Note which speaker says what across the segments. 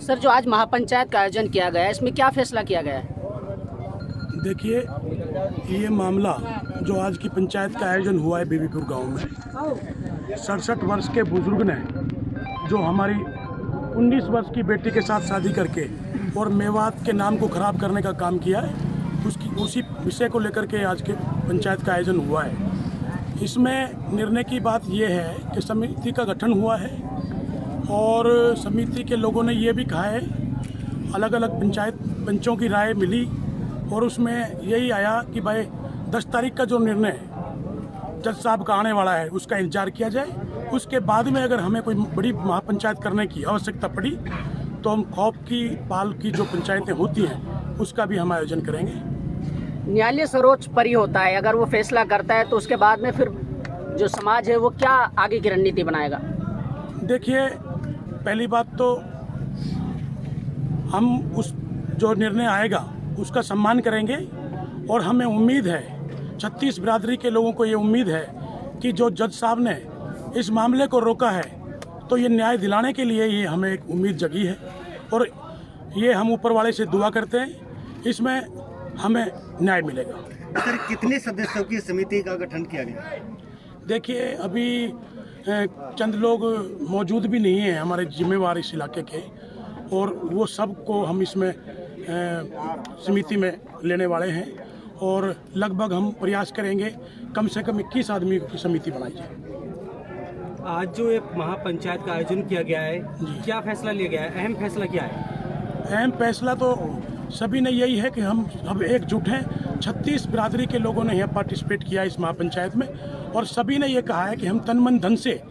Speaker 1: Sir, जो आज महापंचायत का आयोजन किया गया है, इसमें क्या फैसला किया गया है?
Speaker 2: देखिए, ये मामला जो आज की पंचायत का आयोजन हुआ है बीबीपुर गांव में, 67 वर्ष के बुजुर्ग ने जो हमारी 19 वर्ष की बेटी के साथ शादी करके और मेवात के नाम को खराब करने का काम किया है, उसी विषय को लेकर के आज के पंचायत का आयोजन हुआ है। इसमें निर्णय की बात यह है कि समिति का गठन हुआ है और समिति के लोगों ने ये भी कहा है, अलग अलग पंचायत पंचों की राय मिली और उसमें यही आया कि भाई 10 तारीख का जो निर्णय जज साहब का आने वाला है उसका इंतजार किया जाए। उसके बाद में अगर हमें कोई बड़ी महापंचायत करने की आवश्यकता पड़ी तो हम खौफ की पाल की जो पंचायतें होती हैं उसका भी हम आयोजन करेंगे।
Speaker 1: न्यायालय सर्वोच्च परी होता है, अगर वो फैसला करता है तो उसके बाद में फिर जो समाज है वो क्या आगे की रणनीति बनाएगा? देखिए,
Speaker 2: पहली बात तो हम उस जो निर्णय आएगा उसका सम्मान करेंगे और हमें उम्मीद है, 36 बिरादरी के लोगों को ये उम्मीद है कि जो जज साहब ने इस मामले को रोका है तो ये न्याय दिलाने के लिए ये हमें एक उम्मीद जगी है और ये हम ऊपर वाले से दुआ करते हैं, इसमें हमें न्याय मिलेगा।
Speaker 3: सर, कितने सदस्यों की समिति का गठन किया गया? देखिए,
Speaker 2: अभी चंद लोग मौजूद भी नहीं हैं हमारे जिम्मेवार इस इलाके के, और वो सब को हम इसमें समिति में लेने वाले हैं और लगभग हम प्रयास करेंगे कम से कम 21 आदमी की समिति बनाई जाए।
Speaker 4: आज जो एक महापंचायत का आयोजन किया गया है, क्या फैसला लिया गया है? अहम फैसला क्या है?
Speaker 2: अहम फैसला तो सभी ने यही है कि हम अब एकजुट हैं। 36 बिरादरी के लोगों ने यहाँ पार्टिसिपेट किया इस महापंचायत में और सभी ने ये कहा है कि हम तन मन धन से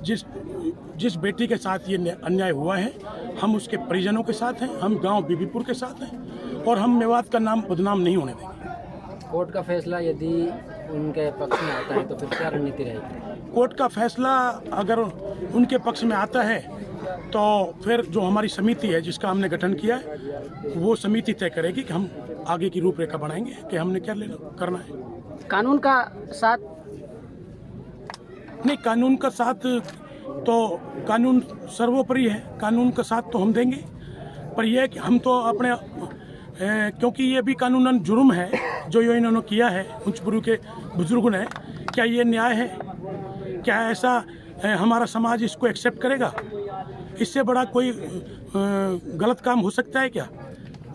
Speaker 2: जिस बेटी के साथ ये अन्याय हुआ है हम उसके परिजनों के साथ हैं, हम गांव बीबीपुर के साथ हैं और हम मेवात का नाम बदनाम नहीं होने देंगे।
Speaker 1: कोर्ट का फैसला यदि उनके पक्ष में आता है तो फिर क्या रणनीति रहेगी?
Speaker 2: कोर्ट का फैसला अगर उनके पक्ष में आता है तो फिर जो हमारी समिति है जिसका हमने गठन किया है वो समिति तय करेगी कि हम आगे की रूपरेखा बनाएंगे कि हमने क्या करना है।
Speaker 1: कानून का साथ
Speaker 2: नहीं, कानून का साथ तो कानून सर्वोपरि है, कानून का साथ तो हम देंगे, पर यह कि हम तो अपने क्योंकि ये भी कानूनन जुर्म है जो ये इन्होंने किया है उच्च पूर्व के बुजुर्गों ने, क्या ये न्याय है? क्या ऐसा हमारा समाज इसको एक्सेप्ट करेगा? इससे बड़ा कोई गलत काम हो सकता है क्या?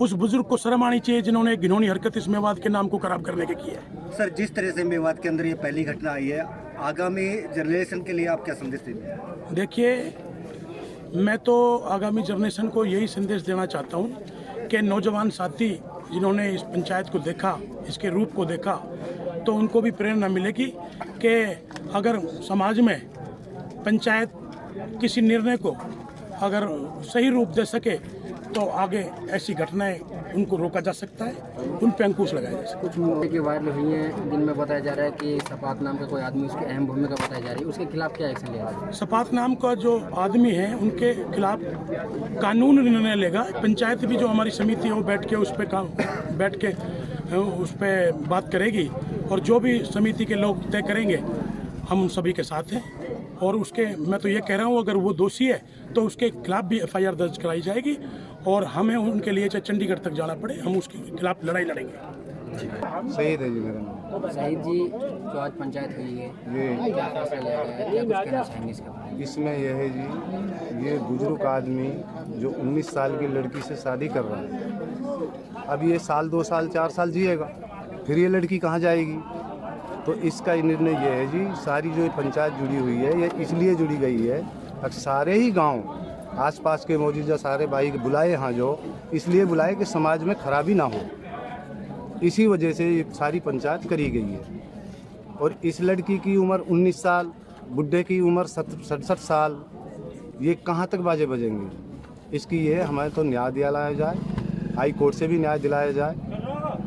Speaker 2: उस बुजुर्ग को शर्म आनी चाहिए जिन्होंने घिनौनी हरकत इस मेवात के नाम को खराब करने के की है।
Speaker 3: सर, जिस तरह से मेवात के अंदर ये पहली घटना आई है, आगामी जनरेशन के लिए आप क्या संदेश देंगे?
Speaker 2: देखिए, मैं तो आगामी जनरेशन को यही संदेश देना चाहता हूँ कि नौजवान साथी जिन्होंने इस पंचायत को देखा, इसके रूप को देखा, तो उनको भी प्रेरणा मिलेगी कि अगर समाज में पंचायत किसी निर्णय को अगर सही रूप दे सके तो आगे ऐसी घटनाएं उनको रोका जा सकता है, उन पर अंकुश लगाया जा सकता है।
Speaker 1: कुछ मुद्दे की वायरल हुई हैं जिनमें बताया जा रहा है कि सपात नाम का कोई आदमी, उसकी अहम भूमिका बताई जा रही है, उसके खिलाफ क्या एक्शन लेगा?
Speaker 2: सपात नाम का जो आदमी है उनके खिलाफ कानून निर्णय लेगा। पंचायत भी जो हमारी समिति है वो बैठ के उस पर बात करेगी और जो भी समिति के लोग तय करेंगे हम उन सभी के साथ हैं और उसके मैं तो ये कह रहा हूँ अगर वो दोषी है तो उसके खिलाफ भी FIR दर्ज कराई जाएगी और हमें उनके लिए चाहे चंडीगढ़ तक जाना पड़े हम उसके खिलाफ लड़ाई लड़ेंगे।
Speaker 5: शहीद है जी मेरा नाम।
Speaker 1: शहीद जी, जो आज पंचायत हुई है,
Speaker 5: ये
Speaker 1: क्या फैसला लिया गया है, क्या कुछ कहना चाहेंगे इसके बारे में?
Speaker 5: इसमें यह है जी, ये बुजुर्ग आदमी जो 19 साल की लड़की से शादी कर रहा है, अब ये साल 2 साल 4 साल जिएगा, फिर ये लड़की कहाँ जाएगी? तो इसका निर्णय ये है जी, सारी जो पंचायत जुड़ी हुई है ये इसलिए जुड़ी गई है, सारे ही गांव आसपास के मौजूदा सारे भाई बुलाए यहाँ जो इसलिए बुलाए कि समाज में खराबी ना हो, इसी वजह से ये सारी पंचायत करी गई है। और इस लड़की की उम्र 19 साल, बुढ़े की उम्र 67 साल, ये कहाँ तक बाजे बजेंगे? इसकी ये हमें तो न्याय दिलाया जाए, हाई कोर्ट से भी न्याय दिलाया जाए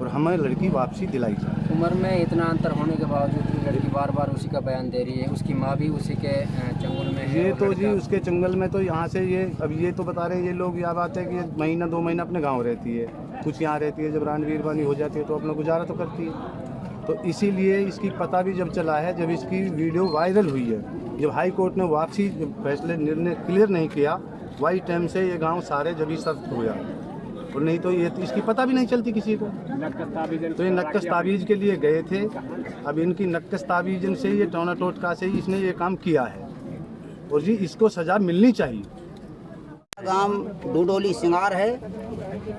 Speaker 5: और हमें लड़की वापसी दिलाई जाए।
Speaker 1: उम्र में इतना अंतर होने के बावजूद लड़की बार बार उसी का बयान दे रही है, उसकी माँ भी उसी के चंगुल में है।
Speaker 5: ये तो जी उसके चंगल में तो यहाँ से ये अब ये तो बता रहे हैं ये लोग, यह बात है कि ये महीना 2 महीना अपने गांव रहती है, कुछ यहाँ रहती है, जब रणवीर बानी हो जाती है तो अपना गुजारा तो करती है। तो इसीलिए इसकी पता भी जब चला है, जब इसकी वीडियो वायरल हुई है, जब हाई कोर्ट ने वापसी फैसले निर्णय क्लियर नहीं किया वही टाइम से ये गांव सारे जब सख्त हो जाए, और नहीं तो ये इसकी पता भी नहीं चलती किसी को। तो ये नक्कस ताबीज़ के लिए गए थे। अब इनकी नक्कस ताबीज़ से ये टोना टोटका से इसने ये काम किया है, और जी इसको सज़ा मिलनी चाहिए।
Speaker 6: गांव डूडोली सिंगार है,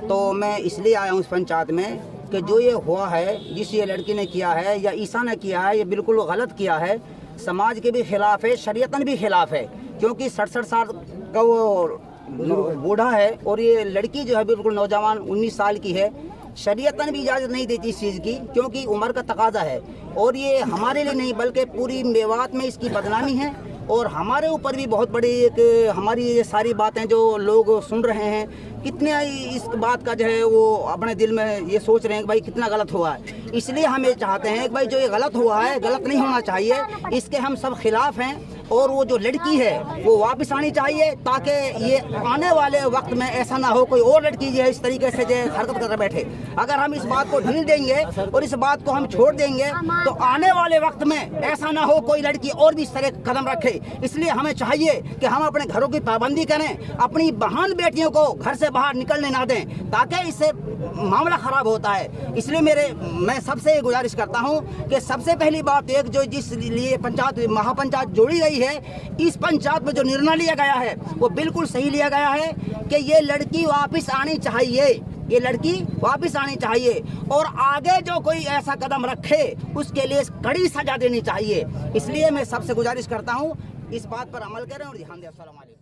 Speaker 6: तो मैं इसलिए आया हूँ इस पंचायत में कि जो ये हुआ है, जिस ये लड़की ने किया है या ईसा ने किया है, ये बिल्कुल गलत किया है। समाज के भी खिलाफ है, शरीयतन भी खिलाफ है, क्योंकि 67 साल का वो बूढ़ा है और ये लड़की जो है बिल्कुल नौजवान 19 साल की है। शरीयतन भी इजाज़त नहीं देती इस चीज़ की, क्योंकि उम्र का तकाजा है, और ये हमारे लिए नहीं बल्कि पूरी मेवात में इसकी बदनामी है, और हमारे ऊपर भी बहुत बड़ी एक हमारी ये सारी बातें जो लोग सुन रहे हैं, कितने इस बात का जो है वो अपने दिल में ये सोच रहे हैं कि भाई कितना गलत हुआ है। इसलिए हम ये चाहते हैं कि भाई जो ये गलत हुआ है, गलत नहीं होना चाहिए, इसके हम सब खिलाफ हैं, और वो जो लड़की है वो वापस आनी चाहिए, ताकि ये आने वाले वक्त में ऐसा ना हो कोई और लड़की जो है इस तरीके से जो हरकत कर बैठे। अगर हम इस बात को ढील देंगे और इस बात को हम छोड़ देंगे तो आने वाले वक्त में ऐसा ना हो कोई लड़की और भी इस तरह कदम रखे। इसलिए हमें चाहिए कि हम अपने घरों की पाबंदी करें, अपनी बहन बेटियों को घर से बाहर निकलने ना दें, ताकि इससे मामला खराब होता है। इसलिए मैं सबसे गुजारिश करता हूं कि सबसे पहली बात एक जो जिस लिए पंचायत महापंचायत जोड़ी गई है, इस पंचायत में जो निर्णय लिया गया है वो बिल्कुल सही लिया गया है कि ये लड़की वापस आनी चाहिए, ये लड़की वापस आनी चाहिए, और आगे जो कोई ऐसा कदम रखे उसके लिए कड़ी सजा देनी चाहिए। इसलिए मैं सबसे गुजारिश करता हूं इस बात पर अमल करें और ध्यान दें। अस्सलाम वालेकुम।